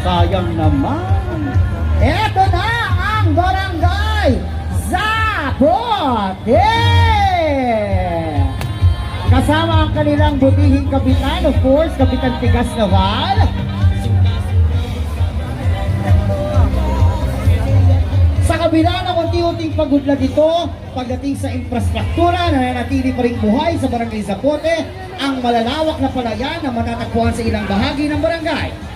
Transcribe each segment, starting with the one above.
Sayang naman. Eto na ang Barangay Zapote! Kasama ang kanilang butihing kapitan, of course, Kapitan Tigas Naval. Sa kabila ng unti-unting pagudlad ito, pagdating sa infrastruktura, nananatili pa rin buhay sa Barangay Zapote ang malalawak na palayan na matatagpuan sa ilang bahagi ng barangay.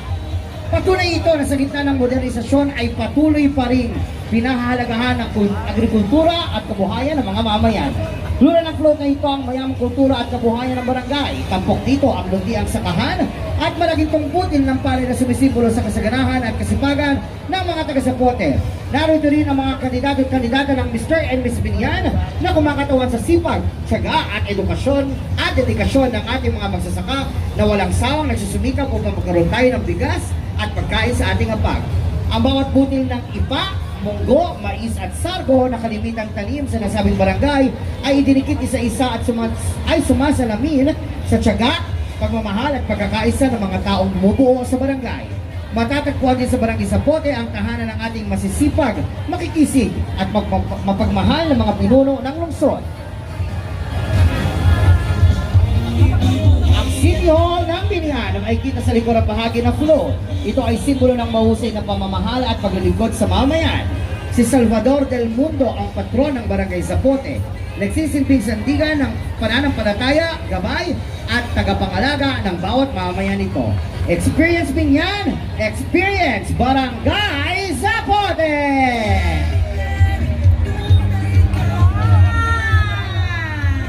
Patunay ito na sa gitna ng modernisasyon ay patuloy pa rin pinahahalagahan ng agrikultura at kabuhayan ng mga mamayan. Lula ng float na ito ang mayamang kultura at kabuhayan ng barangay. Tampok dito ang luntiang sakahan at malaking tungkutin ng pari na sumisimbolo sa kasaganahan at kasipagan ng mga taga-Zapote. Narito rin ang mga kandidato at kandidata ng Mr. and Miss Binyan na kumakatawan sa sipag, tiyaga at edukasyon at dedikasyon ng ating mga magsasaka na walang sawang nagsusumikap upang magkaroon tayo ng bigas at pagkain sa ating hapag. Ang bawat butil ng ipa, munggo, mais at sargo na kalimitang tanim sa nasabing barangay ay idinikit isa-isa at sumasalamin sa tiyaga, pagmamahal at pagkakaisa ng mga taong bumubuo sa barangay. Matatagpuan din sa Barangay Zapote ang tahanan ng ating masisipag, makikisig at mapagmahal ng mga pinuno ng lungsod. Ang City Hall ng Binyan ay kita sa likurang bahagi ng float. Ito ay simbolo ng mahusay na pamamahal at paglilingkod sa mamayan. Si Salvador del Mundo ang patron ng Barangay Zapote. Nagsisilbing sandigan ng pananampalataya, gabay at tagapangalaga ng bawat mamayan nito. Experience Binyan, experience Barangay Zapote!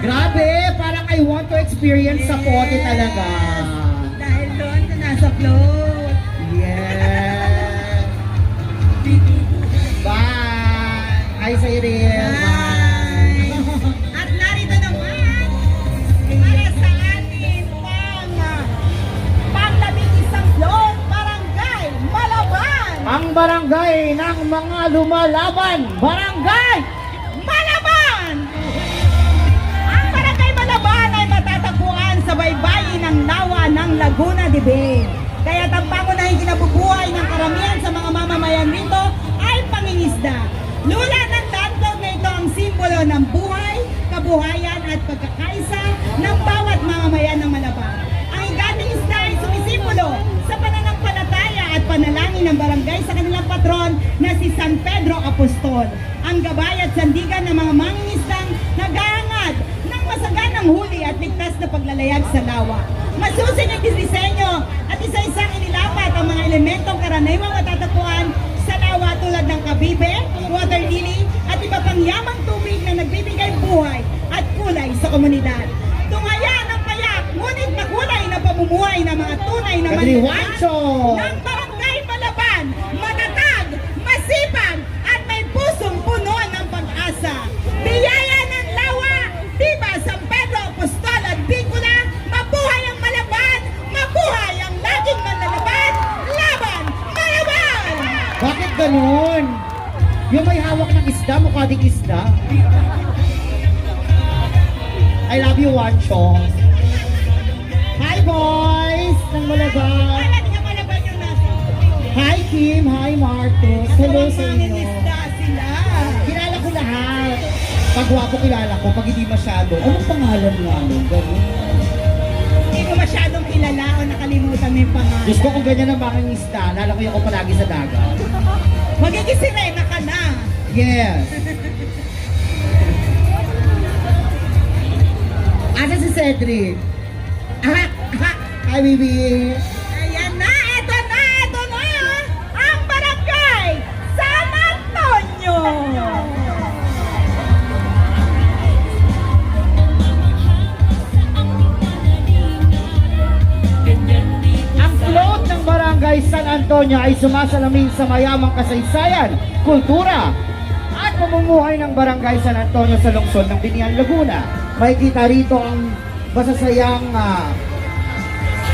Grabe, parang I want to experience Zapote talaga. Dahil doon sa nasa float. Yeah. Bye! Hi sa rin. Bye! At narito naman para sa atin pang-labing-isang float, Barangay Malaban! Ang barangay ng mga lumalaban, Barangay Malaban! Ang Barangay Malaban ay matatagpuan sa baybayin ng lawa ng Laguna de Bay. Kaya ang pangunahing kinabubuhay ng karamihan sa mga mamamayan nito ay pangingisda. Lula ng landlord na ito ang simbolo ng buhay, kabuhayan at pagkakaisa ng bawat mamamayan ng Malaban. Ang higanting isda ay sumisimbolo sa pananampalataya at panalangin ng barangay sa kanilang patron na si San Pedro Apostol. Ang gabay at sandigan ng mga mangingisdang naghahangad ng masaganang huli at ligtas na paglalayag sa lawa. Masusing ang disenyo at isa-isang inilapat ang mga elementong karaniwang matatagpuan sa lawa tulad ng kabibe, water lily at iba pang yamang tubig na nagbibigay buhay at kulay sa komunidad. Tunghayan ang payak, ngunit makulay na pamumuhay ng mga tunay na Kadriwancho! ng Barangay Malaban, matatag, masipag at may pusong puno ng pag-asa. Biyaya ng lawa, diba San Pedro Apostol at Bicula, mabuhay ang Malaban, mabuhay ang laging manlalaban, laban, Malaban! Bakit ganun? Yung may hawak ng isda, mukha ding isda. I love you, Wancho. Hi, boys! Ng Malaban. Alam niya Malaban yung nasa. Hi, Kim. Hi, Marcos. Hello sa inyo. Mangingisda sila. Kilala ko lahat. Pag wapo kilala ko, pag hindi masyado. Anong pangalan nga nun? Ganun. Hindi ko masyadong kilala o nakalimutan mo yung pangalan. Diyos ko kung ganyan ang mga isda, lalakoy ako palagi sa dagat. Magiging sirena ka na. Yes. Asa si Cedric? Hi, baby. Ayan na, eto na, ang Barangay San Antonio. Ang float ng Barangay San Antonio ay sumasalamin sa mayamang kasaysayan, kultura, at pamumuhay ng Barangay San Antonio sa lungsod ng Binyan, Laguna. Makikita rito ang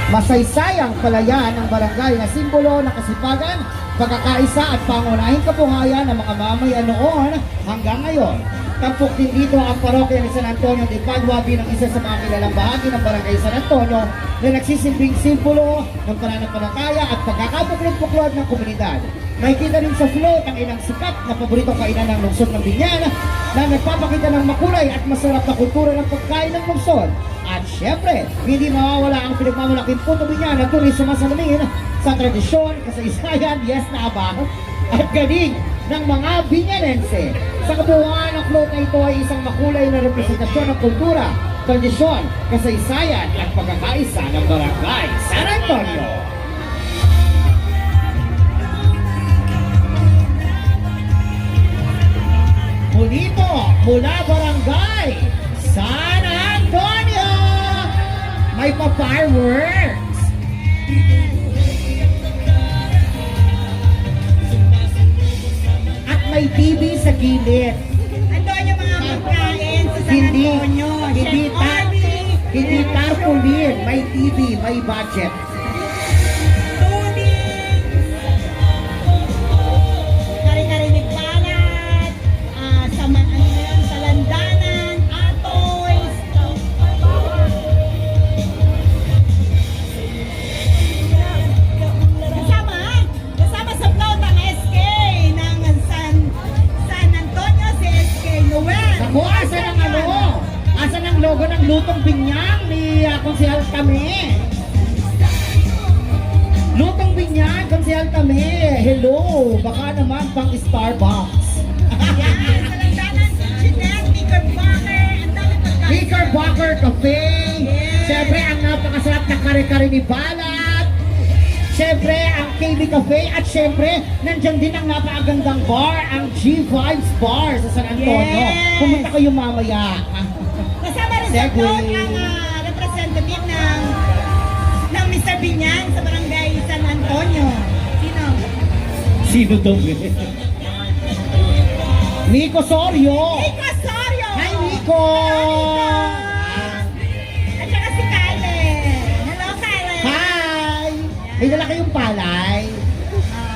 masaysayang palayan ng barangay na simbolo ng kasipagan, pagkakaisa at pangunahing kabuhayan ng mga mamayan noon hanggang ngayon. Tampok din dito ang parokya ni San Antonio de Padua bilang isa sa mga kilalang bahagi ng Barangay San Antonio na nagsisilbing simbolo ng pananampalataya at pagkakabuklod-buklod ng komunidad. Makikita rin sa float ang ilang sikat na paboritong kainan ng lungsod ng Binyan na nagpapakita ng makulay at masarap na kultura ng pagkain ng lungsod. At syempre, hindi mawawala ang pinagmamalaking Puto Binyan na tunay sumasalamin sa tradisyon, kasaysayan, yes na abang, at galing ng mga Binyanense. Sa kabuuan, ang float na ito ay isang makulay na representasyon ng kultura, tradisyon, kasaysayan at pagkakaisa ng Barangay San Antonio. Muli po, mula Barangay San Antonio, may pa-fireworks. At may TV sa gilid. Ando yung mga pagkain sa San Hindi, Antonio. hindi, Chef Arby, hindi tarpaulin, may TV, may budget. tubig, kare-kare nagbalat, sa landanan, atoys. Kasama sa float ang SK ng San Antonio, si SK Noel. Ako, asan ang ano? Asan ang logo ng Lutong Binyang ni Konsehal Kami? Lutong Binyang, Konsehal Kami. Hello, baka naman pang Starbucks. Yan, sa landanan, Jeanette, Knickerbocker, ang dami pagkain. Knickerbocker Cafe. Yes. Siyempre, ang napakasarap na kare-kare ni Balat. Siyempre, ang KB Cafe. At siyempre, nandyan din ang napakagandang bar, ang G-Vibes Bar sa San Antonio. Yes. Pumunta kayo mamaya. Kasama rin sa Segway. float ang representative ng Mr. Binyan sa Barangay San Antonio. Sino? Sino daw Nico Sorio. Nico Osorio! Hi, Nico! At saka si Kyle. Hello, Kyle. Hi! May dala kayong palay.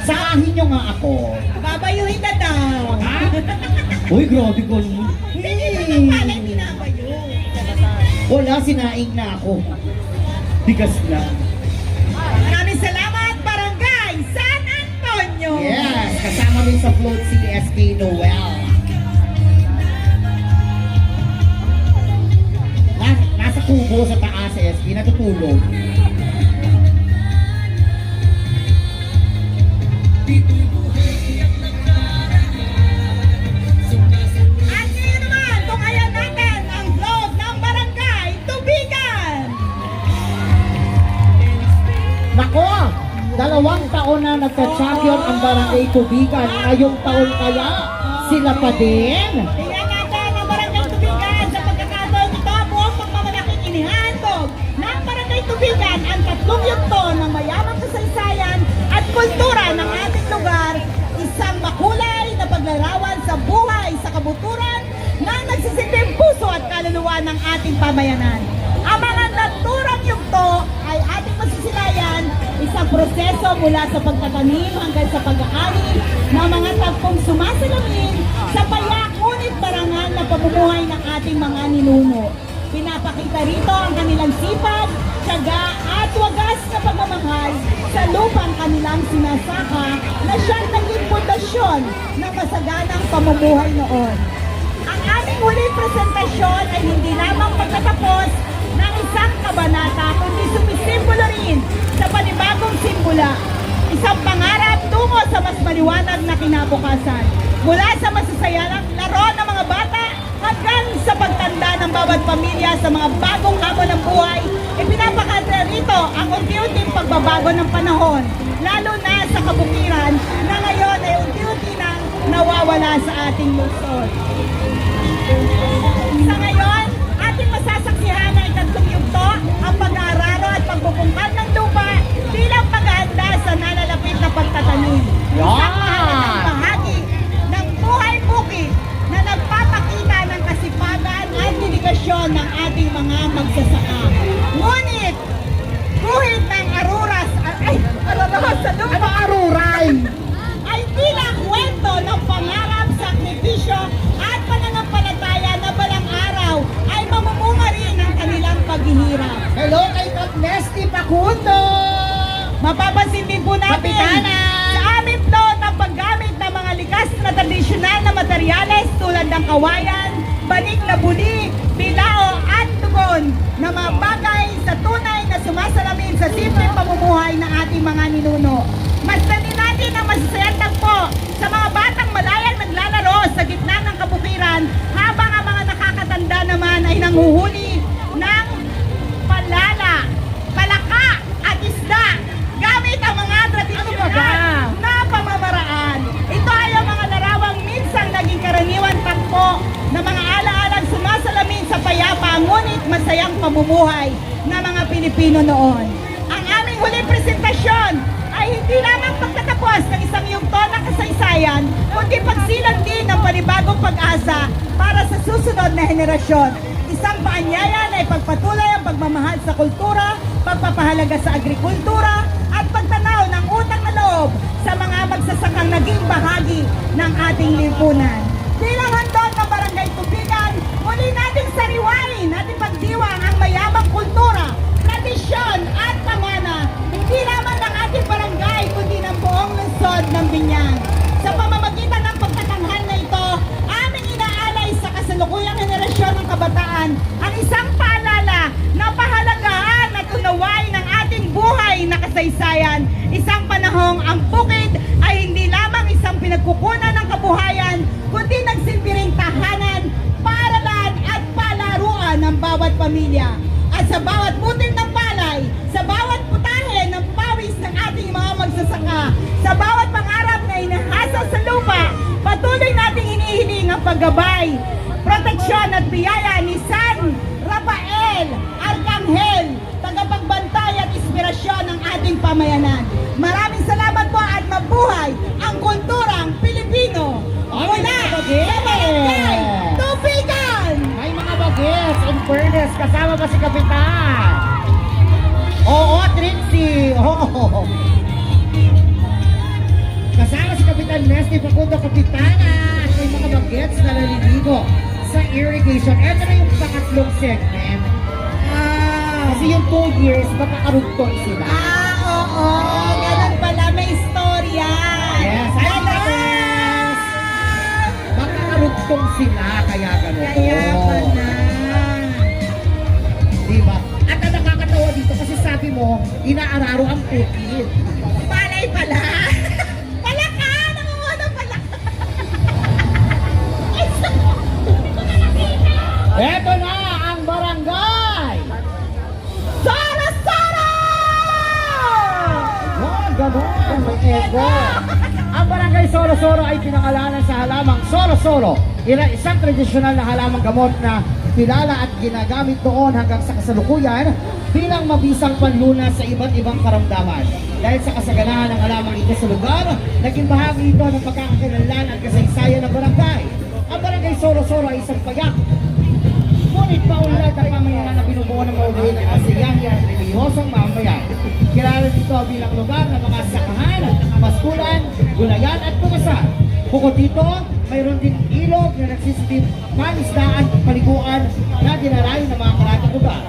Saahin nyo nga ako. Babayuhin na daw. Ha? Uy, grabe ko. Hindi naman pala pinabayo. Wala, sinaing na ako. Bigas na. Maraming salamat, Barangay San Antonio. Yes, kasama rin sa float si SK Noel. Nasa kubo sa taas sa SK, natutulog. At ngayon naman, tungayan natin ang vlog ng Barangay Tubigan. Nako! 2 taon na nagka-champion ang Barangay Tubigan. Ngayong taon kaya, sila pa din? Tingnan natin ang Barangay Tubigan sa pagkakataon ito, buong pagmamalaking inihandog ng Barangay Tubigan ang 3 yugto ng mayamang kasaysayan at kultura ng ating lugar, isang makulay na paglarawan sa buhay sa kabuturan na nagsisilbing puso at kaluluwa ng ating pamayanan. Ang mga naturang yugto ay ating masisilayan, isang proseso mula sa pagtatanim hanggang sa pag-aani ng mga tagpong sumasalamin sa payak ngunit marangal na pamumuhay ng ating mga ninuno. Pinapakita rito ang kanilang sipag, tiyaga at wagas na pagmamahal sa lupang kanilang sinasaka na siyang naging pundasyon ng masaganang pamumuhay noon. Ang aming huling presentasyon ay hindi lamang pagtatapos ng isang kabanata kundi sumisimbolo rin sa panibagong simbula, isang pangarap tungo sa mas maliwanag na kinabukasan. Mula sa masasayang laro ng mga bata hanggang sa pagtanda ng bawat pamilya sa mga bagong hamon ng buhay, ipinapakita rito ang unti-unting pagbabago ng panahon, lalo na sa kabukiran na ngayon ay unti-unti nang nawawala sa ating lungsod. Sa ngayon, ating masasaksihan ang 3 yugto, ang pag-aararo at pagbubungkal ng lupa bilang paghahanda sa nalalapit na pagtatanim. Isang mahalagang bahagi ng buhay bukid na nagpapakita ng kasipagan at dedikasyon ng ating mga magsasaka. Ngunit, guhit ng aruras sa lupa. Ano aruray? Segundo, mapapansin din po natin Kapitana! sa aming plot ang paggamit ng mga likas na tradisyonal na materyales tulad ng kawayan, banig na buli, bilao at tugon na mga bagay sa tunay na sumasalamin sa simpleng pamumuhay ng ating mga ninuno. Masdan din natin ang masasayang tagpo sa mga batang malayang naglalaro sa gitna ng kabukiran habang ang mga nakakatanda naman ay nanghuhuli ng palala, palaka at isda gamit ang mga tradisyonal na pamamaraan. Ito ay ang mga larawang minsang naging karaniwan takbo na mga alaalang sumasalamin sa payapa ngunit masayang pamumuhay ng mga Pilipino noon. Ang aming huling presentasyon ay hindi lamang pagtatapos ng isang yugto ng kasaysayan, kundi pagsilang din ng panibagong pag-asa para sa susunod na henerasyon. Isang paanyaya na ipagpatuloy ang pagmamahal sa kultura, pagpapahalaga sa agrikultura, at pagtanaw ng utang na loob sa mga magsasakang naging bahagi ng ating lipunan. Bilang handog ng Barangay Tubigan, muli nating sariwain at ipagdiwang ang mayamang kultura, tradisyon at pamana, hindi lamang ng ating barangay, kundi ng buong lungsod ng Biñan. Sa pamamagitan ng pagtatanghal na ito, aming inaalay sa kasalukuyang henerasyon ng kabataan ang isang paalala na pahalagahan at unawain ng ating buhay na kasaysayan. Isang panahong ang bukid ay hindi lamang isang pinagkukunan ng kabuhayan, kundi nagsilbi ring tahanan, paaralan at palaruan ng bawat pamilya. At sa bawat butil ng palay, sa bawat putahe ng pawis ng ating mga magsasaka, sa bawat pangarap na inahasa sa lupa, patuloy nating inihiling ang paggabay, proteksyon at biyaya ni San Rafael Arcangel, tagapagbantay at inspirasyon ng ating pamayanan. Maraming salamat po at mabuhay ang kulturang Pilipino! Mula sa Barangay Tubigan! May mga bagets, in fairness, kasama ba si Kapitan? Oo, Trixie! Oo! Kasama si Kapitan Nesty Facundo, Kapitana! At may mga bagets na naliligo sa irrigation. Ito na yung pangatlong segment. Kasi yung 2 years, makakarugtong sila. Oo, ganun pala, may istorya. Yes, I guess. Makakarugtong sila, kaya ganun. Kaya pala. Diba? At ang nakakatawa dito kasi sabi mo, inaararo ang pukid. Palay pala. Palaka! Nangunguha pala. Eto na ang barangay! Sara-sara! Oh, gano'n, may ego. Ang barangay Soro-Soro ay pinangalanan sa halamang Soro-Soro. Isang tradisyonal na halamang gamot na kilala at ginagamit doon hanggang sa kasalukuyan bilang mabisang panlunas sa iba't ibang karamdaman. Dahil sa kasaganahan ng halamang ito sa lugar, naging bahagi ito ng pagkakakilanlan at kasaysayan ng barangay. Ang barangay Soro-Soro ay isang payak, ngunit paunlad ang pamayanan na binubuo ng maulit ng masayahin at relihiyosong mamayan. Kilala dito bilang lugar ng mga sakahan, maskulan, gulayan at pumasan. Bukod dito, mayroon din ilog na nagsisitip panisdaan, paliguan na dinarayo ng mga karatang lugar.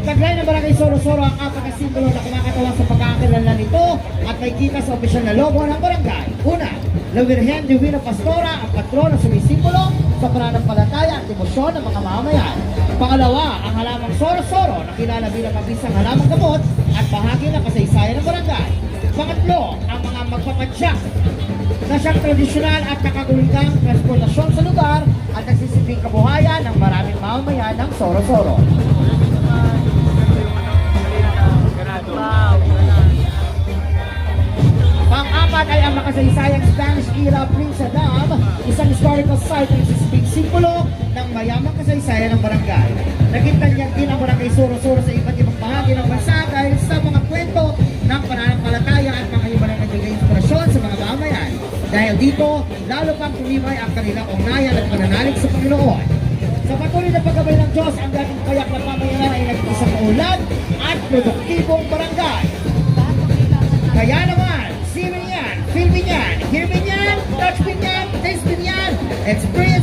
Taglay ng barangay Soro-Soro ang apakasimbolo na kumakatawan sa pagkakakilanlan nito at may kita sa opisyal na logo ng barangay. Una, La Virgen Divina Pastora, ang patron na sumisimbolo sa pananampalataya at emosyon ng mga mamamayan. Pangalawa, ang halamang Soro-Soro na kilala bilang mabisang halamang gamot at bahagi ng kasaysayan ng barangay. Pangatlo, ang mga magpapatsak na siyang tradisyonal at nakagulitang transportasyon sa lugar at nagsisibing kabuhayan ng maraming mamamayan ng Soro-Soro. Pang-apat ay ang makasaysayang Spanish era Prince Adam, isang historical site na nagsisibing simbolo ng mayamang kasaysayan ng barangay. Naging tanyag din ang barangay Soro-Soro sa iba't ibang bahagi ng bansa dahil sa mga kwento ng pananampalataya at mga iba na nagbigay inspirasyon sa mga mamamayan. Dahil dito, lalo pang tumibay ang kanilang ugnayan at pananalig sa Panginoon. Sa patuloy na paggabay ng Diyos, ang dating payak na pamayanan ay naging isang maulad at produktibong barangay. Kaya naman, see me yan, feel me yan, hear me yan, touch me yan, taste me yan, experience